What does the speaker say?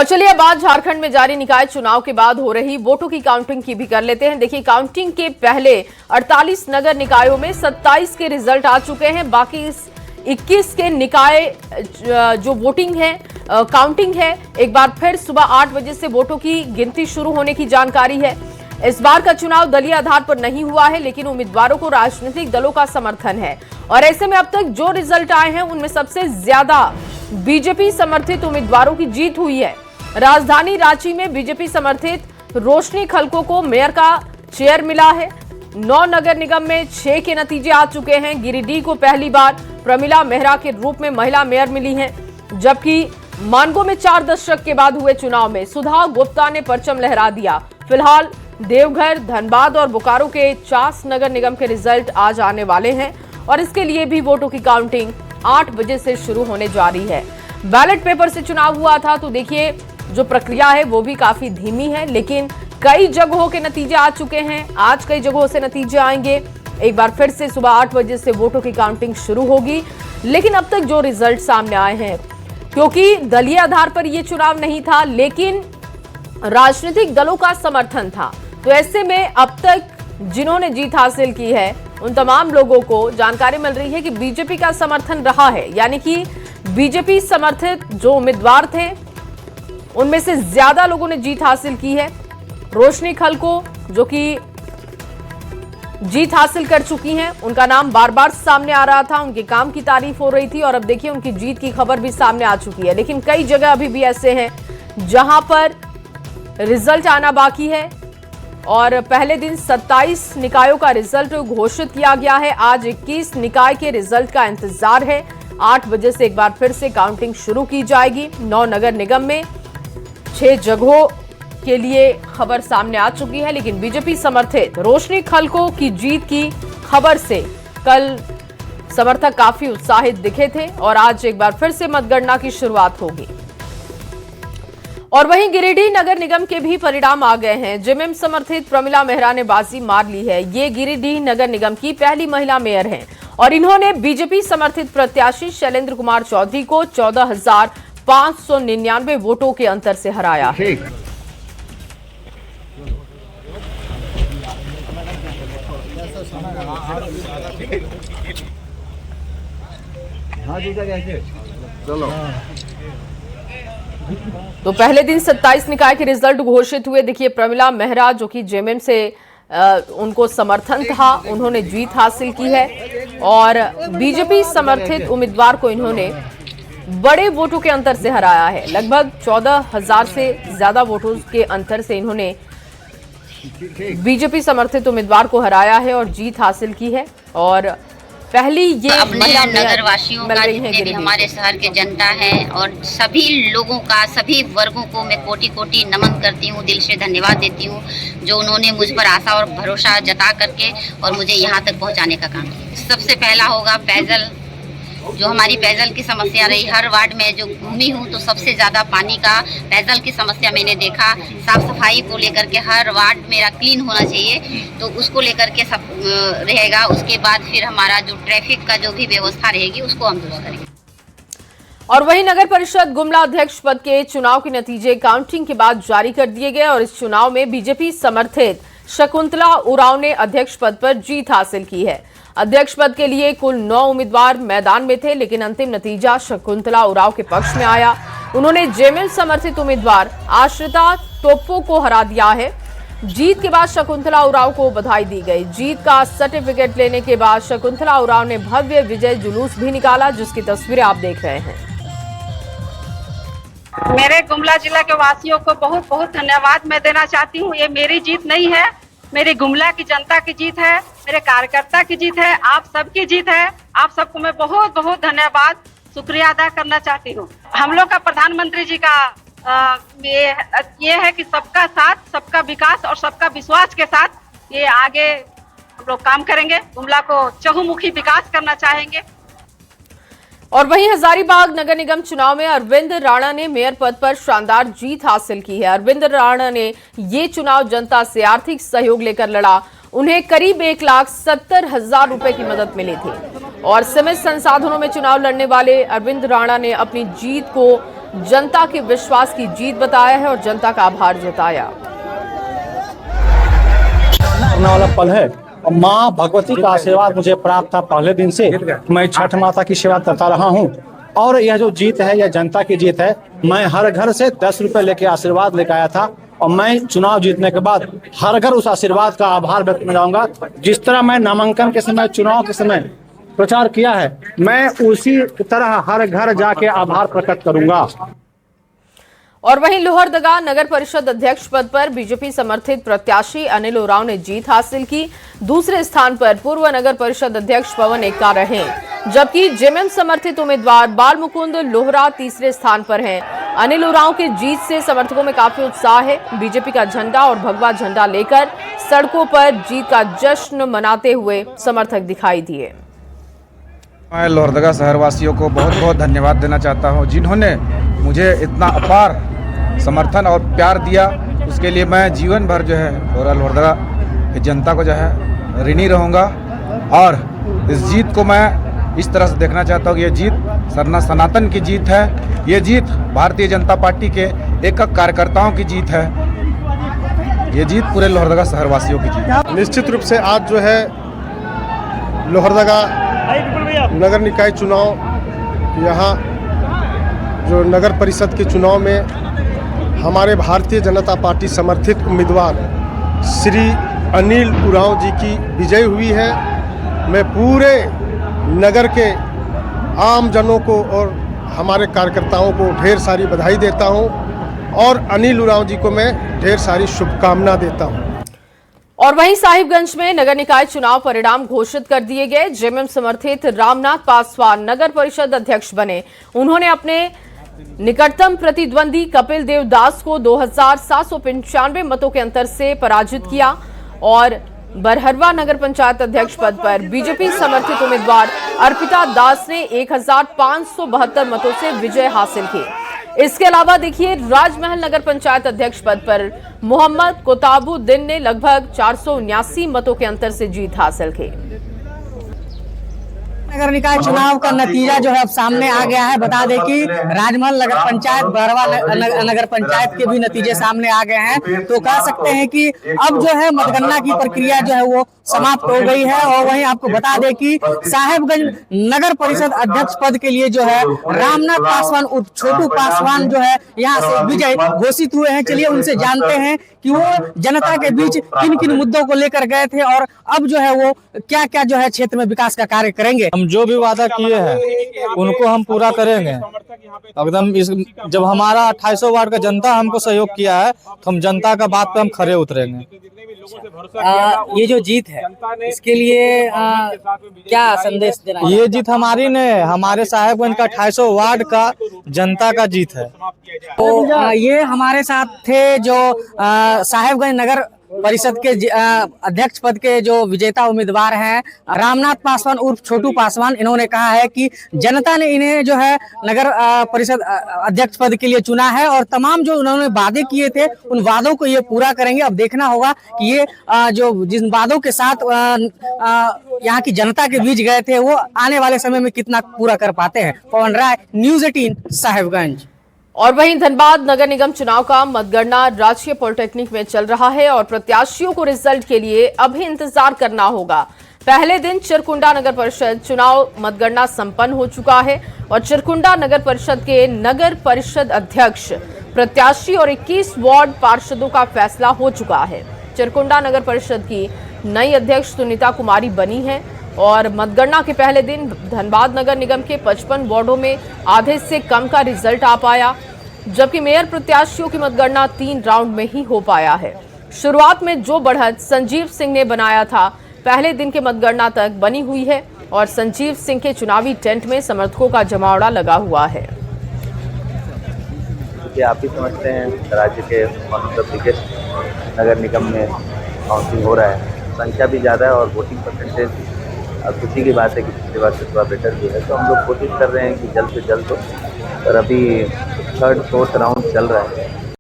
और चलिए अब बात झारखंड में जारी निकाय चुनाव के बाद हो रही वोटों की काउंटिंग की भी कर लेते हैं। देखिए, काउंटिंग के पहले 48 नगर निकायों में 27 के रिजल्ट आ चुके हैं। बाकी 21 के निकाय जो वोटिंग है, काउंटिंग है, एक बार फिर सुबह 8 बजे से वोटों की गिनती शुरू होने की जानकारी है। इस बार का चुनाव दलीय आधार पर नहीं हुआ है, लेकिन उम्मीदवारों को राजनीतिक दलों का समर्थन है। और ऐसे में अब तक जो रिजल्ट आए हैं उनमें सबसे ज्यादा बीजेपी समर्थित उम्मीदवारों की जीत हुई है। राजधानी रांची में बीजेपी समर्थित रोशनी खलको को मेयर का चेयर मिला है। 9 नगर निगम में 6 के नतीजे आ चुके हैं। गिरिडीह को पहली बार प्रमिला मेहरा के रूप में महिला मेयर मिली हैं, जबकि मानगो में 4 दशक के बाद हुए चुनाव में सुधा गुप्ता ने परचम लहरा दिया। फिलहाल देवघर, धनबाद और बोकारो के 4 नगर निगम के रिजल्ट आज आने वाले हैं और इसके लिए भी वोटों की काउंटिंग 8 बजे से शुरू होने जा रही है। बैलेट पेपर से चुनाव हुआ था, तो देखिए जो प्रक्रिया है वो भी काफी धीमी है, लेकिन कई जगहों के नतीजे आ चुके हैं। आज कई जगहों से नतीजे आएंगे। एक बार फिर से सुबह 8 बजे से वोटों की काउंटिंग शुरू होगी। लेकिन अब तक जो रिजल्ट सामने आए हैं, क्योंकि दलीय आधार पर यह चुनाव नहीं था, लेकिन राजनीतिक दलों का समर्थन था, तो ऐसे में अब तक जिन्होंने जीत हासिल की है उन तमाम लोगों को जानकारी मिल रही है कि बीजेपी का समर्थन रहा है। यानी कि बीजेपी समर्थित जो उम्मीदवार थे उनमें से ज्यादा लोगों ने जीत हासिल की है। रोशनी खलको जो कि जीत हासिल कर चुकी हैं, उनका नाम बार बार सामने आ रहा था, उनके काम की तारीफ हो रही थी और अब देखिए उनकी जीत की खबर भी सामने आ चुकी है। लेकिन कई जगह अभी भी ऐसे हैं जहां पर रिजल्ट आना बाकी है और पहले दिन 27 निकायों का रिजल्ट घोषित किया गया है। आज 21 निकाय के रिजल्ट का इंतजार है। 8 बजे से एक बार फिर से काउंटिंग शुरू की जाएगी। 9 नगर निगम में 6 जगहों के लिए खबर सामने आ चुकी है, लेकिन बीजेपी समर्थित रोशनी खलको की जीत की खबर से कल समर्थक काफी उत्साहित दिखे थे और आज एक बार फिर से मतगणना की शुरुआत होगी। और वहीं गिरिडीह नगर निगम के भी परिणाम आ गए हैं। जेएमएम समर्थित प्रमिला मेहरा ने बाजी मार ली है। ये गिरिडीह नगर निगम की पहली महिला मेयर हैं और इन्होंने बीजेपी समर्थित प्रत्याशी शैलेंद्र कुमार चौधरी को 14,599 वोटों के अंतर से हराया है। चलो, तो पहले दिन 27 निकाय के रिजल्ट घोषित हुए। देखिए, प्रमिला मेहरा जो कि जेएमएम से उनको समर्थन था, उन्होंने जीत हासिल की है और बीजेपी समर्थित उम्मीदवार को इन्होंने बड़े वोटों के अंतर से हराया है। लगभग 14,000 से ज्यादा वोटों के अंतर से इन्होंने बीजेपी समर्थित उम्मीदवार को हराया है और जीत हासिल की है। और पहली ये अपने नगरवासियों का, जितने भी हमारे शहर के जनता है और सभी लोगों का, सभी वर्गों को मैं कोटि कोटि नमन करती हूँ, दिल से धन्यवाद देती हूँ जो उन्होंने मुझ पर आशा और भरोसा जता करके और मुझे यहाँ तक पहुँचाने का काम किया। सबसे पहला होगा पेयजल। जो हमारी पेयजल की समस्या रही, हर वार्ड में जो घूमी हूँ तो सबसे ज़्यादा पानी का, पेयजल की समस्या मैंने देखा। साफ सफाई को लेकर के हर वार्ड मेरा क्लीन होना चाहिए, तो उसको लेकर के सब रहेगा। उसके बाद फिर हमारा जो ट्रैफिक का जो भी व्यवस्था रहेगी उसको हम दुरुस्त करेंगे। और वहीं नगर परिषद गुमला अध्यक्ष पद के चुनाव के नतीजे काउंटिंग के बाद जारी कर दिए गए और इस चुनाव में बीजेपी समर्थित शकुंतला उरांव ने अध्यक्ष पद पर जीत हासिल की है। अध्यक्ष पद के लिए कुल 9 उम्मीदवार मैदान में थे, लेकिन अंतिम नतीजा शकुंतला उरांव के पक्ष में आया। उन्होंने जेएमएम समर्थित उम्मीदवार आश्रिता टोप्पो को हरा दिया है। जीत के बाद शकुंतला उरांव को बधाई दी गई। जीत का सर्टिफिकेट लेने के बाद शकुंतला उरांव ने भव्य विजय जुलूस भी निकाला, जिसकी तस्वीरें आप देख रहे हैं। मेरे गुमला जिला के वासियों को बहुत बहुत धन्यवाद मैं देना चाहती हूँ। ये मेरी जीत नहीं है, मेरी गुमला की जनता की जीत है, मेरे कार्यकर्ता की जीत है, आप सबकी जीत है। आप सबको मैं बहुत बहुत धन्यवाद, शुक्रिया अदा करना चाहती हूँ। हम लोग का प्रधानमंत्री जी का ये है कि सबका साथ, सबका विकास और सबका विश्वास के साथ ये आगे हम लोग काम करेंगे। गुमला को चहुमुखी विकास करना चाहेंगे। और वहीं हजारीबाग नगर निगम चुनाव में अरविंद राणा ने मेयर पद पर शानदार जीत हासिल की है। अरविंद राणा ने ये चुनाव जनता से आर्थिक सहयोग लेकर लड़ा। उन्हें करीब 1,70,000 रुपए की मदद मिली थी और सीमित संसाधनों में चुनाव लड़ने वाले अरविंद राणा ने अपनी जीत को जनता के विश्वास की जीत बताया है और जनता का आभार जताया। करने वाला पल है और माँ भगवती का आशीर्वाद मुझे प्राप्त था। पहले दिन से मैं छठ माता की सेवा करता रहा हूँ और यह जो जीत है यह जनता की जीत है। मैं हर घर से 10 रुपए लेके आशीर्वाद लेकर आया था और मैं चुनाव जीतने के बाद हर घर उस आशीर्वाद का आभार व्यक्त करना चाहूंगा। जिस तरह मैं नामांकन के समय, चुनाव के समय प्रचार किया है, मैं उसी तरह हर घर जाके आभार प्रकट करूंगा। और वहीं लोहरदगा नगर परिषद अध्यक्ष पद पर बीजेपी समर्थित प्रत्याशी अनिल उरांव ने जीत हासिल की। दूसरे स्थान पर पूर्व नगर परिषद अध्यक्ष पवन एक्का रहे, जबकि जेएमएम समर्थित उम्मीदवार बाल मुकुंद लोहरा तीसरे स्थान पर हैं। अनिल उरांव की जीत से समर्थकों में काफी उत्साह है। बीजेपी का झंडा और भगवा झंडा लेकर सड़कों पर जीत का जश्न मनाते हुए समर्थक दिखाई दिए। मैं लोहरदगा शहर वासियों को बहुत बहुत धन्यवाद देना चाहता हूं, जिन्होंने मुझे इतना अपार समर्थन और प्यार दिया। उसके लिए मैं जीवन भर जो है लोहरदगा की जनता को जो है ऋणी रहूँगा। और इस जीत को मैं इस तरह से देखना चाहता हूँ कि ये जीत सनातन की जीत है। ये जीत भारतीय जनता पार्टी के एक कार्यकर्ताओं की जीत है। ये जीत पूरे लोहरदगा शहर वासियों की जीत है। निश्चित रूप से आज जो है लोहरदगा नगर निकाय चुनाव, यहाँ जो नगर परिषद के चुनाव में हमारे भारतीय जनता पार्टी समर्थित उम्मीदवार श्री अनिल उरांव जी की विजय हुई है। मैं पूरे नगर के आम जनों को और हमारे कार्यकर्ताओं को ढेर सारी बधाई देता हूं और अनिल उरांव जी को मैं ढेर सारी शुभकामना देता हूं। और वहीं साहिबगंज में नगर निकाय चुनाव परिणाम घोषित कर दिए गए। जेएमएम समर्थित रामनाथ पासवान नगर परिषद अध्यक्ष बने। उन्होंने अपने निकटतम प्रतिद्वंदी कपिल देव दास को 2795 मतों के अंतर से पराजित किया और बरहरवा नगर पंचायत अध्यक्ष पद पर बीजेपी समर्थित उम्मीदवार अर्पिता दास ने 1572 मतों से विजय हासिल की। इसके अलावा देखिए, राजमहल नगर पंचायत अध्यक्ष पद पर मोहम्मद कोताबुद्दीन ने लगभग 479 मतों के अंतर से जीत हासिल की। नगर निकाय चुनाव का नतीजा जो है अब सामने आ गया है। बता दें कि राजमहल नगर पंचायत, बरवा नगर पंचायत के भी नतीजे सामने आ गए हैं। तो कह सकते हैं कि अब जो है मतगणना की प्रक्रिया जो है वो समाप्त हो गई है। और वहीं आपको बता दें कि साहिबगंज नगर परिषद अध्यक्ष पद के लिए जो है रामनाथ पासवान उर्फ छोटू पासवान जो है यहाँ से विजय घोषित हुए हैं। चलिए उनसे जानते हैं कि वो जनता के बीच किन किन मुद्दों को लेकर गए थे और अब जो है वो क्या क्या जो है क्षेत्र में विकास का कार्य करेंगे। हम जो भी वादा किए हैं उनको हम पूरा करेंगे एकदम। जब हमारा 2800 वार्ड का जनता हमको सहयोग किया है तो हम जनता का बात पे हम खरे उतरेंगे। ये जो जीत है इसके लिए क्या संदेश देना? ये जीत हमारी नहीं, हमारे साहिबगंज का 2800 वार्ड का जनता का जीत है। तो ये हमारे साथ थे जो साहिबगंज नगर परिषद के अध्यक्ष पद के जो विजेता उम्मीदवार हैं रामनाथ पासवान उर्फ छोटू पासवान। इन्होंने कहा है कि जनता ने इन्हें जो है नगर परिषद अध्यक्ष पद के लिए चुना है और तमाम जो उन्होंने वादे किए थे उन वादों को ये पूरा करेंगे। अब देखना होगा कि ये जो जिन वादों के साथ यहाँ की जनता के बीच गए थे वो आने वाले समय में कितना पूरा कर पाते हैं। पवन राय, न्यूज़ 18 साहिबगंज। और वहीं धनबाद नगर निगम चुनाव का मतगणना राजकीय पॉलिटेक्निक में चल रहा है और प्रत्याशियों को रिजल्ट के लिए अभी इंतजार करना होगा। पहले दिन चिरकुंडा नगर परिषद चुनाव मतगणना संपन्न हो चुका है और चिरकुंडा नगर परिषद के नगर परिषद अध्यक्ष, प्रत्याशी और 21 वार्ड पार्षदों का फैसला हो चुका है। चिरकुंडा नगर परिषद की नई अध्यक्ष सुनीता कुमारी बनी है और मतगणना के पहले दिन धनबाद नगर निगम के 55 वार्डों में आधे से कम का रिजल्ट आ पाया, जबकि मेयर प्रत्याशियों की मतगणना 3 राउंड में ही हो पाया है। शुरुआत में जो बढ़त संजीव सिंह ने बनाया था पहले दिन के मतगणना तक बनी हुई है और संजीव सिंह के चुनावी टेंट में समर्थकों का जमावड़ा लगा हुआ है। आप ही समझते हैं राज्य के वन ऑफ द बिगेस्ट नगर निगम में काउंटिंग हो रहा है, संख्या भी ज़्यादा है और वोटिंग परसेंटेज खुशी की बात है कि पिछली बार से थोड़ा बेटर भी है। तो हम लोग कोशिश कर रहे हैं कि जल्द से जल्द हो, पर अभी 3rd 4th राउंड चल रहा है